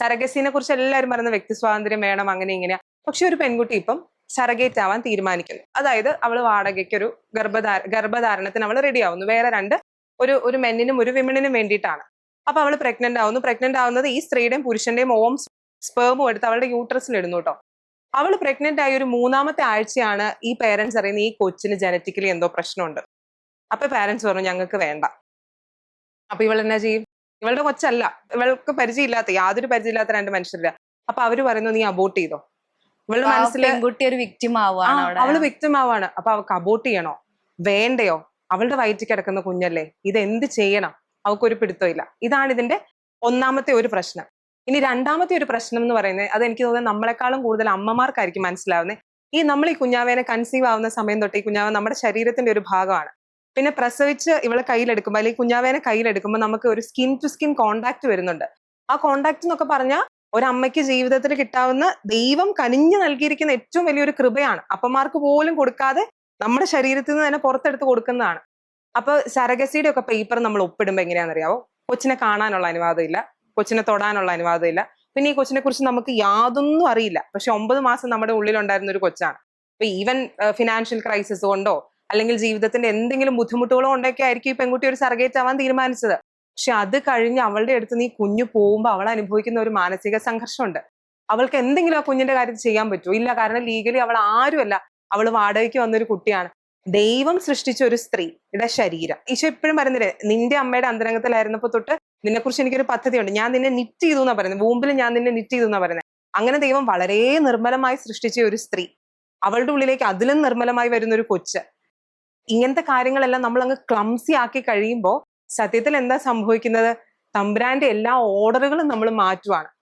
സറഗസിനെ കുറിച്ച് എല്ലാവരും പറയുന്ന വ്യക്തി സ്വാതന്ത്ര്യം വേണം അങ്ങനെ ഇങ്ങനെയാ. പക്ഷെ ഒരു പെൺകുട്ടി ഇപ്പം സറഗേറ്റ് ആവാൻ തീരുമാനിക്കുന്നു. അതായത് അവള് വാടകയ്ക്ക് ഒരു ഗർഭധാരണത്തിന് അവൾ റെഡി ആവുന്നു. വേറെ ഒരു മെന്നിനും ഒരു വിമണിനും വേണ്ടിയിട്ടാണ്. അപ്പൊ അവള് പ്രഗ്നന്റ് ആവുന്നത് ഈ സ്ത്രീയുടെയും പുരുഷന്റെയും ഓം സ്പേമും എടുത്ത് അവളുടെ യൂട്രസിൽ ഇടുന്നു കേട്ടോ. അവള് പ്രഗ്നന്റ് ആയ ഒരു 3-ാമത്തെ ആഴ്ചയാണ് ഈ പേരൻസ് അറിയുന്നത് ഈ കൊച്ചിന് ജനറ്റിക്കലി എന്തോ പ്രശ്നമുണ്ട്. അപ്പൊ പേരൻസ് പറഞ്ഞു ഞങ്ങൾക്ക് വേണ്ട. അപ്പൊ ഇവൾ എന്നാ ചെയ്യും? ഇവളുടെ കൊച്ചല്ല, ഇവൾക്ക് യാതൊരു പരിചയമില്ലാത്ത 2 മനുഷ്യരില്ല. അപ്പൊ അവര് പറയുന്നു നീ അബോർട്ട് ചെയ്തോ. ഇവളുടെ മനസ്സിൽ പെൺകുട്ടി ഒരു വിക്ടിം ആവുകയാണ്. അവള് വിക്ടിം ആവാണ്. അപ്പൊ അവൾക്ക് അബോർട്ട് ചെയ്യണോ വേണ്ടയോ? അവളുടെ വയറ്റിൽ കിടക്കുന്ന കുഞ്ഞല്ലേ, ഇത് എന്ത് ചെയ്യണം? അവൾക്കൊരു പിടുത്തമില്ല. ഇതാണ് ഇതിന്റെ 1-ാമത്തെ ഒരു പ്രശ്നം. ഇനി 2-ാമത്തെ ഒരു പ്രശ്നം എന്ന് പറയുന്നത്, അത് എനിക്ക് തോന്നുന്നത് നമ്മളെക്കാളും കൂടുതൽ അമ്മമാർക്കായിരിക്കും മനസ്സിലാവുന്നത്. നമ്മൾ ഈ കുഞ്ഞാവേനെ കൺസീവ് ആവുന്ന സമയം തൊട്ട് ഈ കുഞ്ഞാവ നമ്മുടെ ശരീരത്തിന്റെ ഒരു ഭാഗമാണ്. പിന്നെ പ്രസവിച്ച് ഇവളെ കയ്യിലെടുക്കുമ്പോൾ അല്ലെങ്കിൽ കുഞ്ഞാവേനെ കയ്യിലെടുക്കുമ്പോൾ നമുക്ക് ഒരു സ്കിൻ ടു സ്കിൻ കോണ്ടാക്ട് വരുന്നുണ്ട്. ആ കോണ്ടാക്ട് എന്നൊക്കെ പറഞ്ഞാൽ ഒരമ്മയ്ക്ക് ജീവിതത്തിൽ കിട്ടാവുന്ന ദൈവം കനിഞ്ഞു നൽകിയിരിക്കുന്ന ഏറ്റവും വലിയൊരു കൃപയാണ്. അപ്പന്മാർക്ക് പോലും കൊടുക്കാതെ നമ്മുടെ ശരീരത്തിൽ നിന്ന് തന്നെ പുറത്തെടുത്ത് കൊടുക്കുന്നതാണ്. അപ്പൊ സറഗസിയുടെ ഒക്കെ പേപ്പർ നമ്മൾ ഒപ്പിടുമ്പോൾ എങ്ങനെയാണെന്നറിയാവോ? കൊച്ചിനെ കാണാനുള്ള അനുവാദം ഇല്ല, കൊച്ചിനെ തൊടാനുള്ള അനുവാദം ഇല്ല. പിന്നെ ഈ കൊച്ചിനെ കുറിച്ച് നമുക്ക് യാതൊന്നും അറിയില്ല. പക്ഷെ 9 മാസം നമ്മുടെ ഉള്ളിലുണ്ടായിരുന്ന ഒരു കൊച്ചാണ്. അപ്പൊ ഈവൻ ഫിനാൻഷ്യൽ ക്രൈസിസ് കൊണ്ടോ അല്ലെങ്കിൽ ജീവിതത്തിന്റെ എന്തെങ്കിലും ബുദ്ധിമുട്ടുകളോ കൊണ്ടൊക്കെ ആയിരിക്കും ഈ പെൺകുട്ടി ഒരു സർഗേറ്റ് ആവാൻ തീരുമാനിച്ചത്. പക്ഷെ അത് കഴിഞ്ഞ് അവളുടെ അടുത്ത് നീ കുഞ്ഞു പോകുമ്പോൾ അവൾ അനുഭവിക്കുന്ന ഒരു മാനസിക സംഘർഷമുണ്ട്. അവൾക്ക് എന്തെങ്കിലും ആ കുഞ്ഞിന്റെ കാര്യത്തിൽ ചെയ്യാൻ പറ്റുമോ? ഇല്ല. കാരണം ലീഗലി അവൾ ആരുമല്ല, അവൾ വാടകയ്ക്ക് വന്നൊരു കുട്ടിയാണ്. ദൈവം സൃഷ്ടിച്ച ഒരു സ്ത്രീയുടെ ശരീരം. ഈശോ എപ്പോഴും പറയുന്നില്ലേ, നിന്റെ അമ്മയുടെ അന്തരംഗത്തിലായിരുന്നപ്പോ തൊട്ട് നിന്നെക്കുറിച്ച് എനിക്കൊരു പദ്ധതിയുണ്ട്, ഞാൻ നിന്നെ നിറ്റ് ചെയ്തു എന്നാ പറയുന്നത്, വൂമ്പിൽ ഞാൻ നിന്നെ നിറ്റ് ചെയ്തു എന്നാ പറയുന്നത്. അങ്ങനെ ദൈവം വളരെ നിർമ്മലമായി സൃഷ്ടിച്ച ഒരു സ്ത്രീ, അവളുടെ ഉള്ളിലേക്ക് അതിലും നിർമ്മലമായി വരുന്ന ഒരു കൊച്ച്. ഇങ്ങനത്തെ കാര്യങ്ങളെല്ലാം നമ്മൾ അങ്ങ് ക്ലംസി ആക്കി കഴിയുമ്പോൾ സത്യത്തിൽ എന്താ സംഭവിക്കുന്നത്? തമ്പുരാന്റെ എല്ലാ ഓർഡറുകളും നമ്മൾ മാറ്റുവാണ്.